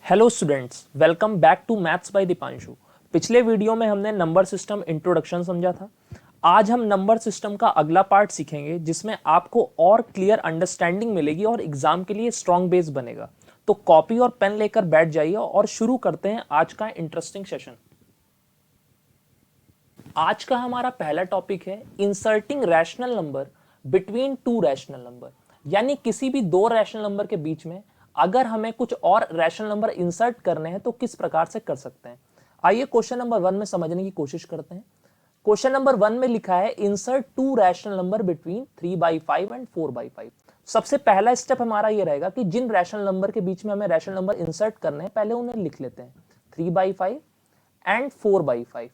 Hello students, welcome back to maths by Deepanshu. पिछले video में हमने नंबर सिस्टम इंट्रोडक्शन समझा था। आज हम नंबर सिस्टम का अगला पार्ट सीखेंगे जिसमें आपको और क्लियर अंडरस्टैंडिंग मिलेगी और एग्जाम के लिए स्ट्रॉन्ग बेस बनेगा। तो कॉपी और पेन लेकर बैठ जाइए और शुरू करते हैं आज का इंटरेस्टिंग सेशन। आज का हमारा पहला टॉपिक है inserting rational number between two rational number, यानी किसी भी दो रैशनल नंबर के बीच में अगर हमें कुछ और रैशनल नंबर इंसर्ट करने हैं तो किस प्रकार से कर सकते हैं। आइए क्वेश्चन नंबर 1 में समझने की कोशिश करते हैं। क्वेश्चन नंबर 1 में लिखा है insert to rational number between 3/5 and 4/5। सबसे पहला स्टेप हमारा ये रहेगा कि जिन रैशनल नंबर के बीच में हमें रैशनल नंबर इंसर्ट करने हैं पहले उन्हें लिख लेते हैं, 3/5 एंड 4/5।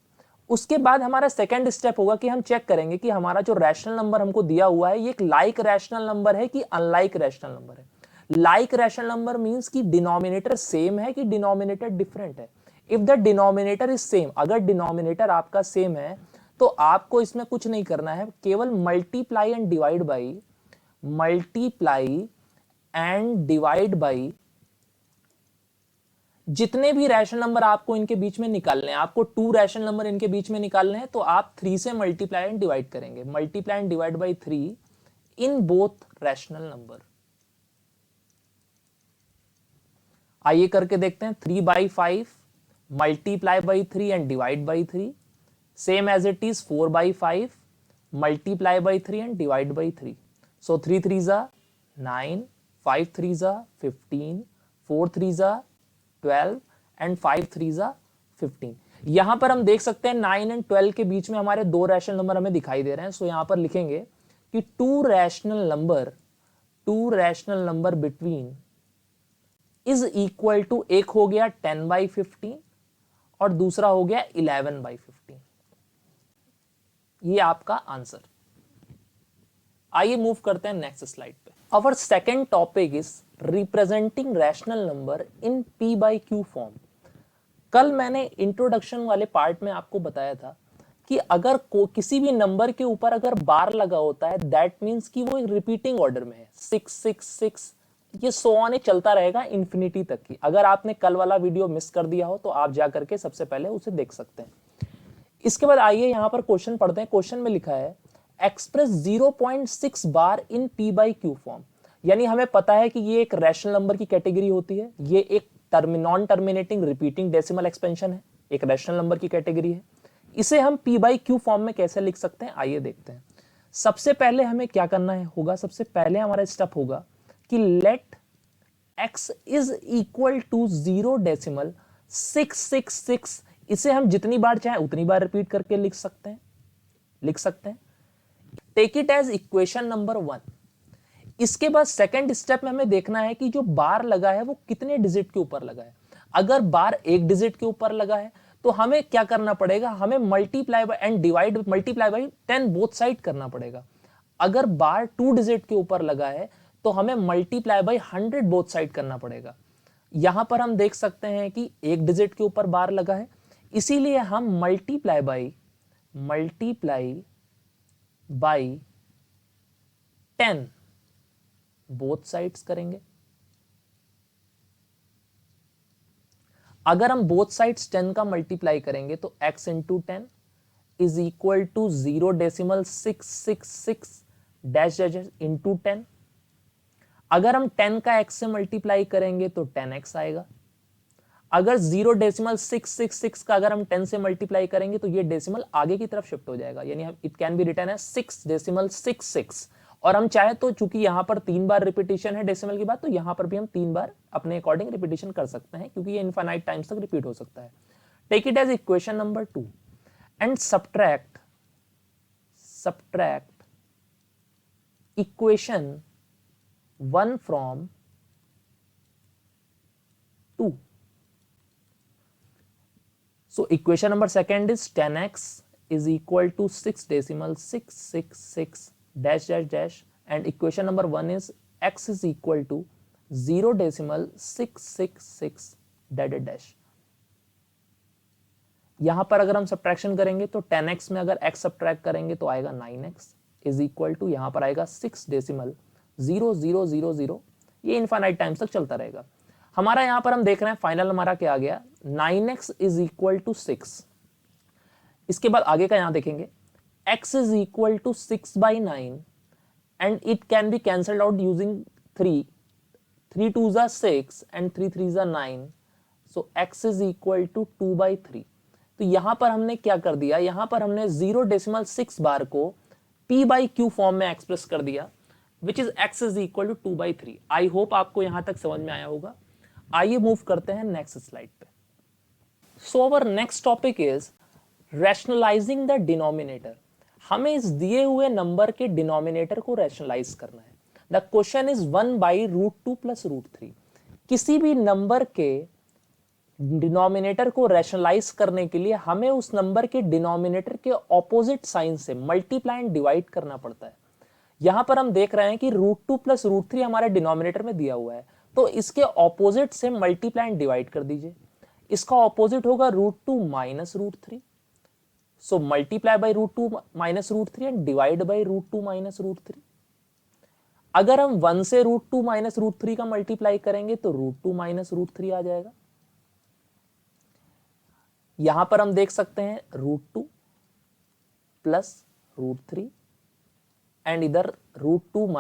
उसके बाद हमारा सेकंड स्टेप होगा कि हम चेक करेंगे कि हमारा जो रैशनल नंबर हमको दिया हुआ है ये एक लाइक रैशनल नंबर है कि अनलाइक रैशनल नंबर है। लाइक रैशनल नंबर मींस कि डिनोमिनेटर सेम है कि डिनोमिनेटर डिफरेंट है। If the denominator is same, अगर डिनोमिनेटर आपका सेम है तो आपको इसमें कुछ नहीं करना है, केवल मल्टीप्लाई एंड डिवाइड बाई जितने भी रैशनल नंबर आपको इनके बीच में निकालने हैं, आपको टू रैशनल नंबर इनके बीच में निकालने हैं तो आप 3 से मल्टीप्लाई एंड डिवाइड करेंगे, multiply and divide by 3 in both rational number. आइए करके देखते हैं। 3/5 multiply by 3 and divide by 3 same as it is 4/5 multiply by 3 and divide by 3। So 3 3 जा 9, 5 3 जा 15, 4 3 जा 12 एंड 5 3 जा 15। यहां पर हम देख सकते हैं 9 एंड 12 के बीच में हमारे दो रैशनल नंबर हमें दिखाई दे रहे हैं। सो यहां पर लिखेंगे कि two rational number between is equal to, एक हो गया 10/15 और दूसरा हो गया 11/15। ये आपका आंसर। आइए मूव करते हैं नेक्स्ट स्लाइड पे। Our second topic is representing rational number in p/q form. कल मैंने इंट्रोडक्शन वाले पार्ट में आपको बताया था कि अगर किसी भी नंबर के ऊपर अगर बार लगा होता है दैट मींस कि वो एक रिपीटिंग ऑर्डर में है, 666 ये सो ऑन चलता रहेगा इंफिनिटी तक की। अगर आपने कल वाला वीडियो मिस कर दिया हो तो आप जाकर के सबसे पहले उसे देख सकते हैं। इसके बाद आइए यहां पर क्वेश्चन पढ़ते हैं। क्वेश्चन में लिखा है एक्सप्रेस 0.6 बार इन p/q फॉर्म, यानी हमें पता है कि ये एक रैशनल नंबर की कैटेगरी होती है। ये एक non terminating repeating decimal expansion है, एक रैशनल नंबर की कैटेगरी है। इसे हम p/q फॉर्म में कैसे लिख सकते हैं आइए देखते हैं। सबसे पहले हमें क्या करना होगा, सबसे पहले हमारा स्टेप होगा कि let x is equal to 0.666। इसे हम जितनी बार चाहे उतनी बार रिपीट करके लिख सकते हैं। Take it as equation number 1। इसके बाद सेकंड स्टेप में हमें देखना है कि जो बार लगा है वो कितने डिजिट के ऊपर लगा है। अगर बार एक डिजिट के ऊपर लगा है तो हमें क्या करना पड़ेगा, हमें मल्टीप्लाई बाई 10 बोथ साइड करना पड़ेगा। अगर बार 2 डिजिट के ऊपर लगा है तो हमें मल्टीप्लाई बाई 100 बोथ साइड करना पड़ेगा। यहां पर हम देख सकते हैं कि एक डिजिट के ऊपर बार लगा है, इसीलिए हम मल्टीप्लाई बाई 10 बोथ साइड्स करेंगे। अगर हम बोथ साइड्स 10 का मल्टीप्लाई करेंगे तो x into 10 is equal to 0.666 dash dash into 10। अगर हम 10 का x से मल्टीप्लाई करेंगे तो 10x आएगा। अगर 0.666 का अगर हम 10 से मल्टीप्लाई करेंगे तो ये डेसिमल आगे की तरफ शिफ्ट हो जाएगा, यानी it can be written as 6.66। और हम चाहे तो चूंकि यहां पर 3 बार रिपीटिशन है डेसिमल की बात, तो यहां पर भी हम 3 बार अपने अकॉर्डिंग रिपीटिशन कर सकते हैं क्योंकि ये इनफाइनाइट टाइम्स तक रिपीट हो सकता है। Take it as equation number 2 and subtract equation 1 from 2। So equation number second is 10x is equal to 6.666 dash dash dash, and equation number 1 is x is equal to 0.666 dash dash। यहां पर अगर हम subtraction करेंगे तो 10x में अगर x subtract करेंगे तो आएगा 9x इज इक्वल टू, यहां पर आएगा 6.0000। ये इनफाइनाइट टाइम्स तक चलता रहेगा। हमारा यहां पर हम देख रहे हैं फाइनल हमारा क्या आ गया, 9x इज इक्वल टू 6। इसके बाद आगे का यहां देखेंगे, x is equal to 6/9 and it can be cancelled out using 3 2s are 6 and 3s are 9, so x is equal to 2/3। तो यहां पर हमने क्या कर दिया, यहां पर हमने 0.6 बार को p by q फॉर्म में एक्सप्रेस कर दिया, which is x is equal to 2/3। I hope आपको यहां तक समझ में आया होगा। आइए मूव करते हैं नेक्स्ट स्लाइड पे। So our next topic is rationalising the denominator. हमें इस दिए हुए नंबर के डिनोमिनेटर को रैशनलाइज करना है। The question is 1/√2 + √3। किसी भी नंबर के डिनोमिनेटर को रैशनलाइज करने के लिए हमें उस नंबर के डिनोमिनेटर के ऑपोजिट साइन से मल्टीप्लाई एंड डिवाइड करना पड़ता है। यहां पर हम देख रहे हैं कि √2 + √3 हमारे डिनोमिनेटर में दिया हुआ है, तो इसके ऑपोजिट से मल्टीप्लाई एंड डिवाइड कर दीजिए। इसका ऑपोजिट होगा √2 - √3, so multiply by √2 - √3 and divide by √2 - √3। अगर हम 1 से √2 - √3 का मल्टीप्लाई करेंगे तो √2 - √3 आ जाएगा। यहां पर हम देख सकते हैं √2 + √3 एंड इधर √2 -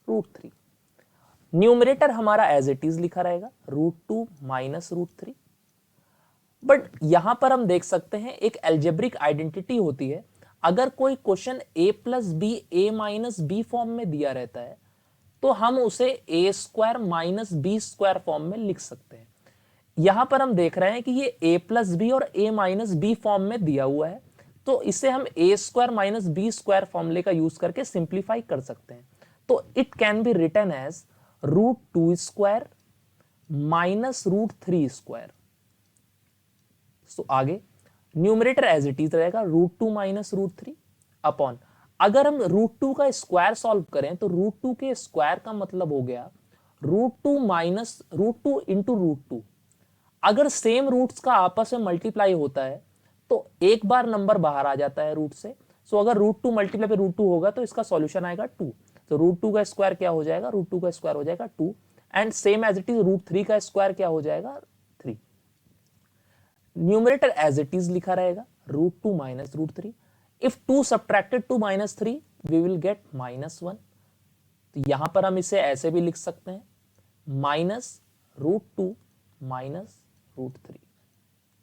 √3। न्यूमरेटर हमारा एज इट इज लिखा रहेगा √2 - √3। बट यहां पर हम देख सकते हैं एक एल्जेब्रिक आइडेंटिटी होती है। अगर कोई question a + b a - b form में दिया रहता है तो हम उसे a² - b² फॉर्म में लिख सकते हैं। यहां पर हम देख रहे हैं कि ये a + b और a - b फॉर्म में दिया हुआ है, तो इसे हम a² - b² फॉर्मूले का यूज करके सिंप्लीफाई कर सकते हैं। तो it can be written as √2² - √3²। So आगे न्यूमरेटर एज इट इज रहेगा √2 - √3 अपॉन, अगर हम √2 का स्क्वायर सॉल्व करें तो √2 के स्क्वायर का मतलब हो गया √2 इंटू √2। अगर सेम रूट्स का आपस में मल्टीप्लाई होता है तो एक बार नंबर बाहर आ जाता है रूट से। सो अगर √2 मल्टीप्लाई पे √2 होगा तो इसका सॉल्यूशन आएगा 2। तो √2 का स्क्वायर क्या हो जाएगा, √2 का स्क्वायर हो जाएगा 2 and same as it is √3 का स्क्वायर क्या हो जाएगा 3। न्यूमरेटर एज इट इज लिखा रहेगा √2 - √3। If 2 subtracted 2 - 3 we will get -1। तो यहां पर हम इसे ऐसे भी लिख सकते हैं -√2 - √3।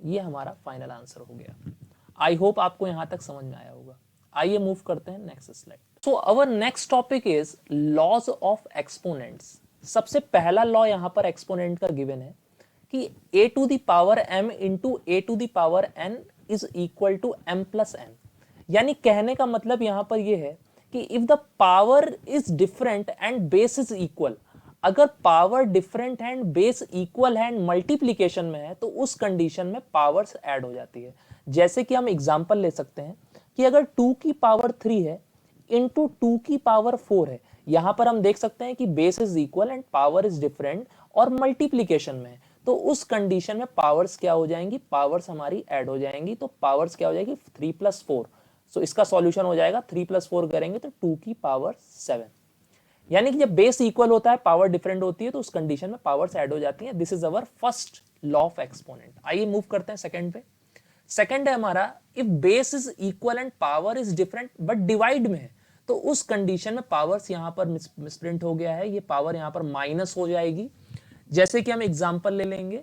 ये हमारा फाइनल आंसर हो गया। आई होप आपको यहां तक समझ में आया होगा। आइए मूव करते हैं next slide. So our next topic is laws of exponents. सबसे पहला लॉ यहां पर एक्सपोनेंट का गिवन है कि a⁴m into a⁴n is equal to m + n। यानी कहने का मतलब यहां पर यह है कि if the power is different and base is equal, अगर पावर डिफरेंट है एंड बेस इक्वल है एंड मल्टीप्लीकेशन में है तो उस कंडीशन में पावर्स ऐड हो जाती है। जैसे कि हम एग्जांपल ले सकते हैं कि अगर 2 की पावर 3 है इंटू 2 की पावर 4 है, यहां पर हम देख सकते हैं कि base is equal and power is different और मल्टीप्लीकेशन में है, तो उस कंडीशन में पावर्स क्या हो जाएंगी, पावर्स हमारी ऐड हो जाएंगी। तो पावर्स क्या हो जाएगी 3 + 4। सो इसका सॉल्यूशन हो जाएगा 3 + 4 करेंगे तो 2 की पावर 7। यानी कि जब बेस इक्वल होता है पावर डिफरेंट होती है तो उस कंडीशन में पावर्स ऐड हो जाती हैं। This is our first law of exponent. आइए मूव करते हैं सेकंड पे। सेकंड है हमारा if base is equal and power is different but divide में है, तो उस कंडीशन में पावर्स यहां पर मिसप्रिंट हो गया है, ये पावर यहां पर माइनस हो जाएगी। जैसे कि हम एग्जांपल ले लेंगे,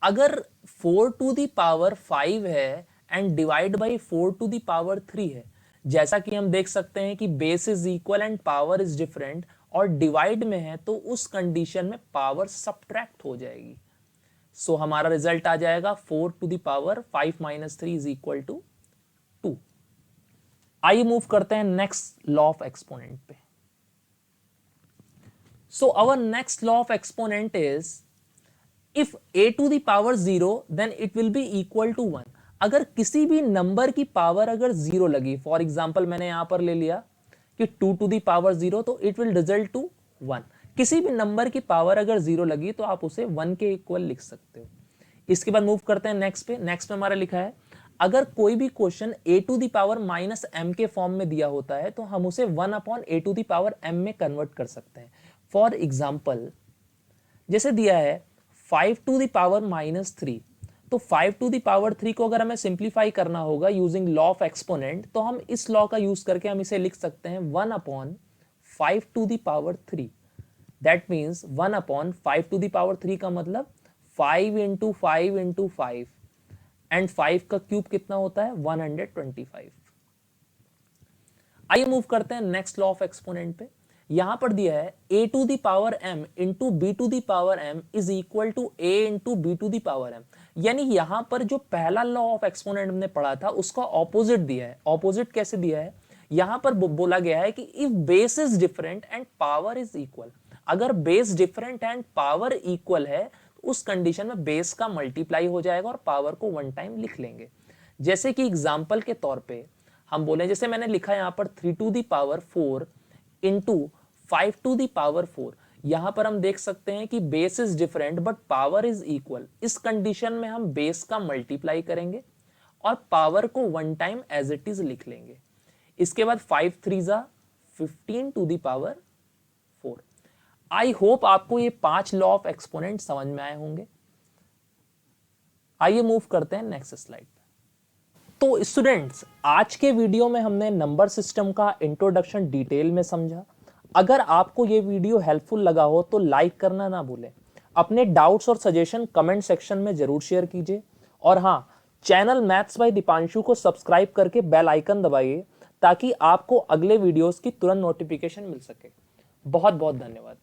अगर 4⁵ है एंड डिवाइड बाई 4⁵ है, जैसा कि हम देख सकते हैं कि base is equal and power is different और डिवाइड में है, तो उस कंडीशन में पावर सब्ट्रैक्ट हो जाएगी। सो हमारा रिजल्ट आ जाएगा 4⁵ - 3 इज इक्वल टू 2। आइए मूव करते हैं नेक्स्ट लॉ ऑफ एक्सपोनेंट पे। So our next law of exponent is if a⁴0 then it will be equal to 1। अगर किसी भी नंबर की पावर अगर 0 लगी, फॉर एग्जांपल मैंने यहां पर ले लिया कि 2⁴0, तो इट विल रिजल्ट टू 1। किसी भी नंबर की पावर अगर 0 लगी तो आप उसे 1 के इक्वल लिख सकते हो। इसके बाद मूव करते हैं नेक्स्ट पे। नेक्स्ट में हमारा लिखा है अगर कोई भी क्वेश्चन a⁻m के फॉर्म में दिया होता है तो हम उसे 1/a⁻m में कन्वर्ट कर सकते हैं। फॉर एग्जाम्पल जैसे दिया है 5 टू द पावर -3, तो 5 टू द पावर 3 को अगर हमें सिंप्लीफाई करना होगा यूजिंग लॉ ऑफ एक्सपोनेंट, तो हम इस लॉ का यूज करके हम इसे लिख सकते हैं 1/5 to the power 3। That means 1/5 to the power 3 का मतलब 5 इंटू 5 इंटू 5, एंड 5 का क्यूब कितना होता है 125। आइए मूव करते हैं नेक्स्ट लॉ ऑफ एक्सपोनेंट पे। यहां पर दिया है a to the power m into b to the power m is equal to a into b to the power m। यानी यहां पर जो पहला लॉ ऑफ एक्सपोनेंट हमने पढ़ा था उसका ऑपोजिट दिया है। ऑपोजिट कैसे दिया है, यहां पर बोला गया है कि if base is different and power is equal, अगर base different and power equal है तो उस कंडीशन में बेस का मल्टीप्लाई हो जाएगा और पावर को वन टाइम लिख लेंगे। जैसे कि एग्जाम्पल के तौर पे हम बोले, जैसे मैंने लिखा यहां पर 3 to the power 4 into 5 to the power 4। यहां पर हम देख सकते हैं कि base is different but power is equal. इस कंडीशन में हम बेस का मल्टीप्लाई करेंगे और पावर को one time as it is लिख लेंगे। इसके बाद 5 3 जा 15 to the power 4। I hope आपको ये 5 लॉ ऑफ एक्सपोनेंट समझ में आए होंगे। आइए मूव करते हैं नेक्स्ट स्लाइड। तो स्टूडेंट्स, आज के वीडियो में हमने नंबर सिस्टम का इंट्रोडक्शन डिटेल में समझा। अगर आपको ये वीडियो हेल्पफुल लगा हो तो लाइक करना ना भूलें। अपने डाउट्स और सजेशन कमेंट सेक्शन में जरूर शेयर कीजिए। और हाँ, चैनल मैथ्स बाय दीपांशु को सब्सक्राइब करके बेल आइकन दबाइए ताकि आपको अगले वीडियोस की तुरंत नोटिफिकेशन मिल सके। बहुत बहुत धन्यवाद।